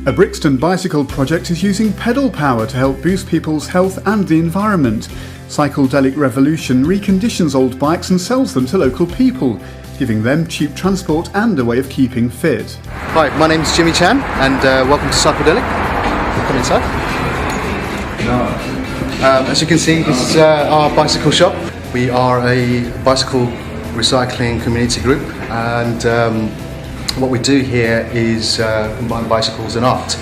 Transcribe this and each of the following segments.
A Brixton bicycle project is using pedal power to help boost people's health and the environment. Cycledelic Revolution reconditions old bikes and sells them to local people, giving them cheap transport and a way of keeping fit. Hi, my name is Jimmy Chan and welcome to Cycledelic. Come inside. As you can see, this is our bicycle shop. We are a bicycle recycling community group, and what we do here is combine bicycles and art.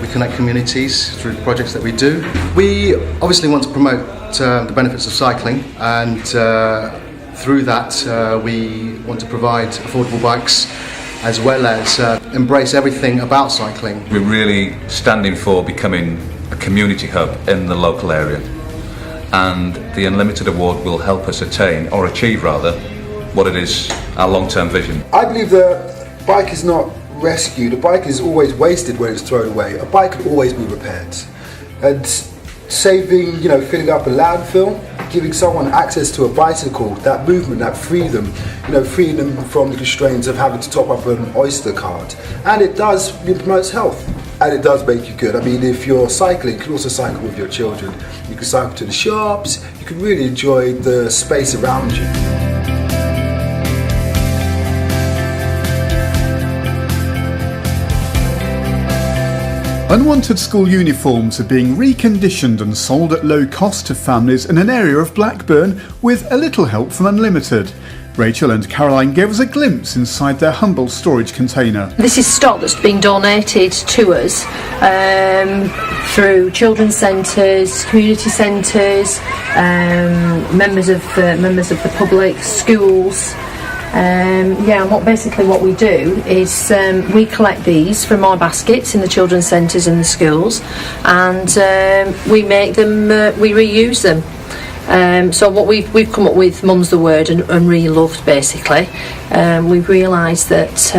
We connect communities through the projects that we do. We obviously want to promote the benefits of cycling, and through that we want to provide affordable bikes as well as embrace everything about cycling. We're really standing for becoming a community hub in the local area, and the Unlimited Award will help us achieve what it is, our long-term vision. I believe the bike is not rescued. A bike is always wasted when it's thrown away. A bike can always be repaired. And saving, filling up a landfill, giving someone access to a bicycle, that movement, that freedom, freeing them from the constraints of having to top up an Oyster card. And it promotes health. And it does make you good. I mean, if you're cycling, you can also cycle with your children. You can cycle to the shops. You can really enjoy the space around you. Unwanted school uniforms are being reconditioned and sold at low cost to families in an area of Blackburn with a little help from Unlimited. Rachel and Caroline gave us a glimpse inside their humble storage container. This is stock that's been donated to us through children's centres, community centres, members of the public, schools. And what we do is we collect these from our baskets in the children's centres and the schools, and we make them, we reuse them. So what we've come up with, Mum's the word, and really loved basically. We've realised that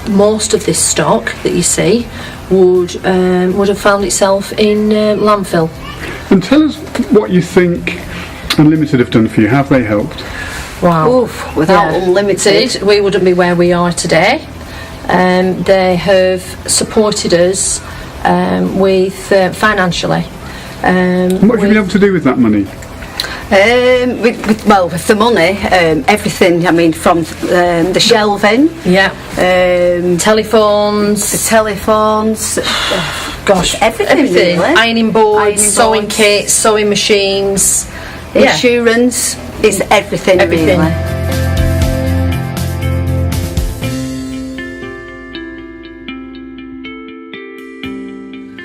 most of this stock that you see would have found itself in landfill. And tell us what you think Unlimited have done for you. Have they helped? Wow. Oof, without Unlimited, we wouldn't be where we are today. They have supported us with financially. What have you been able to do with that money? With the money, everything. I mean, from the shelving, telephones, everything. Really. Ironing boards, sewing kits, sewing machines, insurance. It's everything. Really.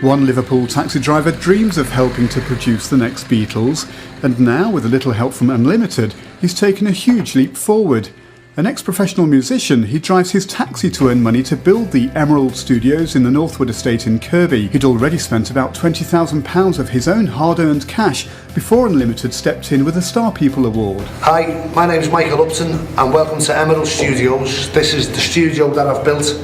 One Liverpool taxi driver dreams of helping to produce the next Beatles, and now, with a little help from Unlimited, he's taken a huge leap forward. An ex-professional musician, he drives his taxi to earn money to build the Emerald Studios in the Northwood estate in Kirby. He'd already spent about £20,000 of his own hard-earned cash before Unlimited stepped in with a Star People Award. Hi, my name's Michael Upton and welcome to Emerald Studios. This is the studio that I've built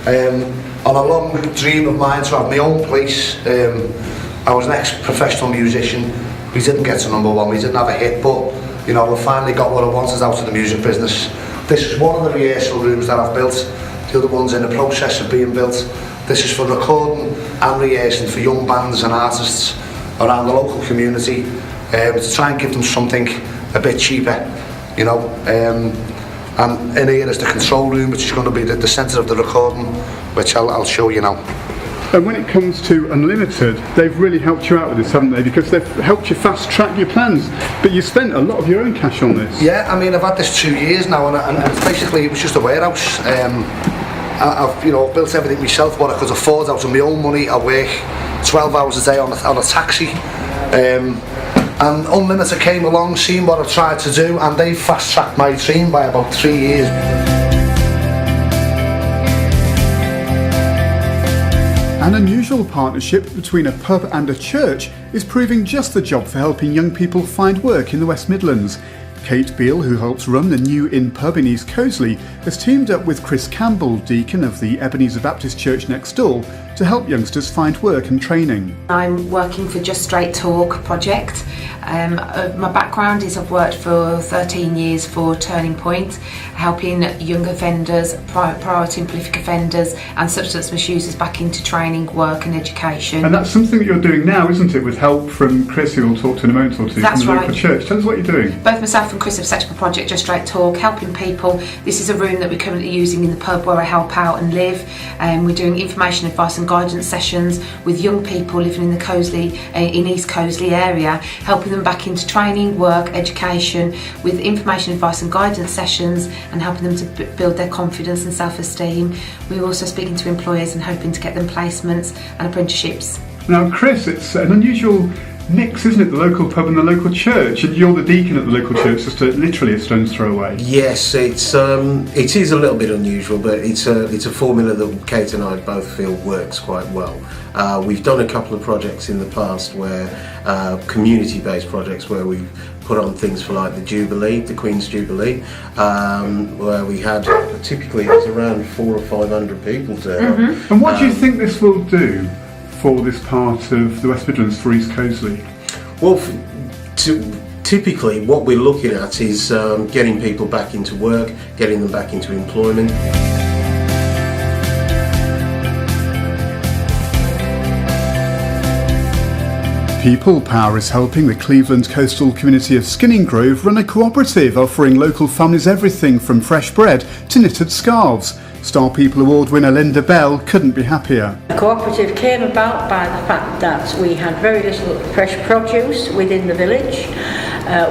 on a long dream of mine to have my own place. I was an ex-professional musician. We didn't get to number one, we didn't have a hit, but we finally got what I wanted out of the music business. This is one of the rehearsal rooms that I've built. The other one's in the process of being built. This is for recording and rehearsing for young bands and artists around the local community, to try and give them something a bit cheaper, and in here is the control room, which is going to be the centre of the recording, which I'll show you now. And when it comes to Unlimited, they've really helped you out with this, haven't they? Because they've helped you fast track your plans. But you spent a lot of your own cash on this. Yeah, I mean, I've had this 2 years now, and basically it was just a warehouse. I've built everything myself, what I could afford out of my own money. I work 12 hours a day on a taxi. And Unlimited came along, seen what I've tried to do, and they fast tracked my dream by about 3 years. An unusual partnership between a pub and a church is proving just the job for helping young people find work in the West Midlands. Kate Beale, who helps run the New Inn pub in East Coseley, has teamed up with Chris Campbell, deacon of the Ebenezer Baptist Church next door, to help youngsters find work and training. I'm working for Just Straight Talk project. My background is I've worked for 13 years for Turning Point, helping young offenders, priority and prolific offenders and substance misusers back into training, work and education. And that's something that you're doing now, isn't it, with help from Chris, who we'll talk to in a moment or two, That's from the local right. church. Tell us what you're doing. Both myself and Chris have set up a project, Just Straight Talk, helping people. This is a room that we're currently using in the pub where I help out and live. We're doing information, advice and guidance sessions with young people living in the Coseley, in East Coseley area, helping them back into training, work, education, with information, advice and guidance sessions, and helping them to build their confidence and self-esteem. We're also speaking to employers and hoping to get them placements and apprenticeships. Now, Chris, it's an unusual mix, isn't it? The local pub and the local church, and you're the deacon at the local church, just literally a stone's throw away. Yes, it is a little bit unusual, but it's a formula that Kate and I both feel works quite well. We've done a couple of projects in the past where community-based projects where we've put on things for like the Jubilee, the Queen's Jubilee, where we had typically it was around 400 or 500 people there. And what do you think this will do for this part of the West Midlands, for East Coseley? Well, typically what we're looking at is getting people back into work, getting them back into employment. People Power is helping the Cleveland coastal community of Skinning Grove run a cooperative offering local families everything from fresh bread to knitted scarves. Star People Award winner Linda Bell couldn't be happier. The cooperative came about by the fact that we had very little fresh produce within the village.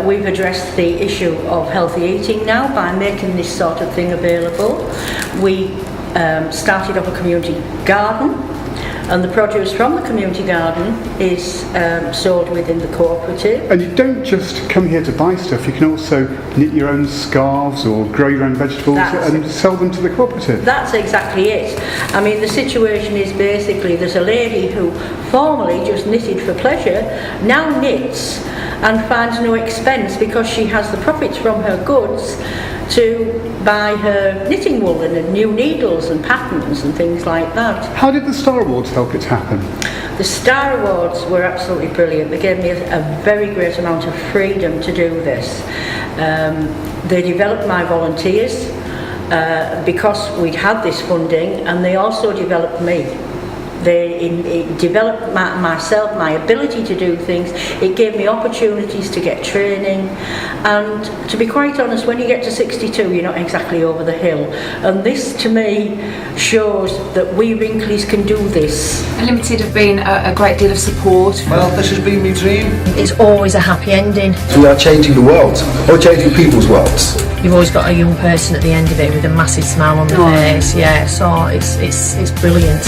We've addressed the issue of healthy eating now by making this sort of thing available. We started up a community garden, and the produce from the community garden is sold within the cooperative. And you don't just come here to buy stuff, you can also knit your own scarves or grow your own vegetables and sell them to the cooperative. That's exactly it. I mean, the situation is basically there's a lady who formerly just knitted for pleasure, now knits and finds no expense because she has the profits from her goods to buy her knitting wool and new needles and patterns and things like that. How did the Star Awards help it happen? The Star Awards were absolutely brilliant. They gave me a very great amount of freedom to do this. They developed my volunteers because we'd had this funding, and they also developed me. It developed myself, my ability to do things. It gave me opportunities to get training, and to be quite honest, when you get to 62 you're not exactly over the hill, and this to me shows that we Wrinkleys can do this. Unlimited have been a great deal of support. Well, this has been my dream. It's always a happy ending. We are changing the world, or changing people's worlds. You've always got a young person at the end of it with a massive smile on their face. Yeah, so it's brilliant.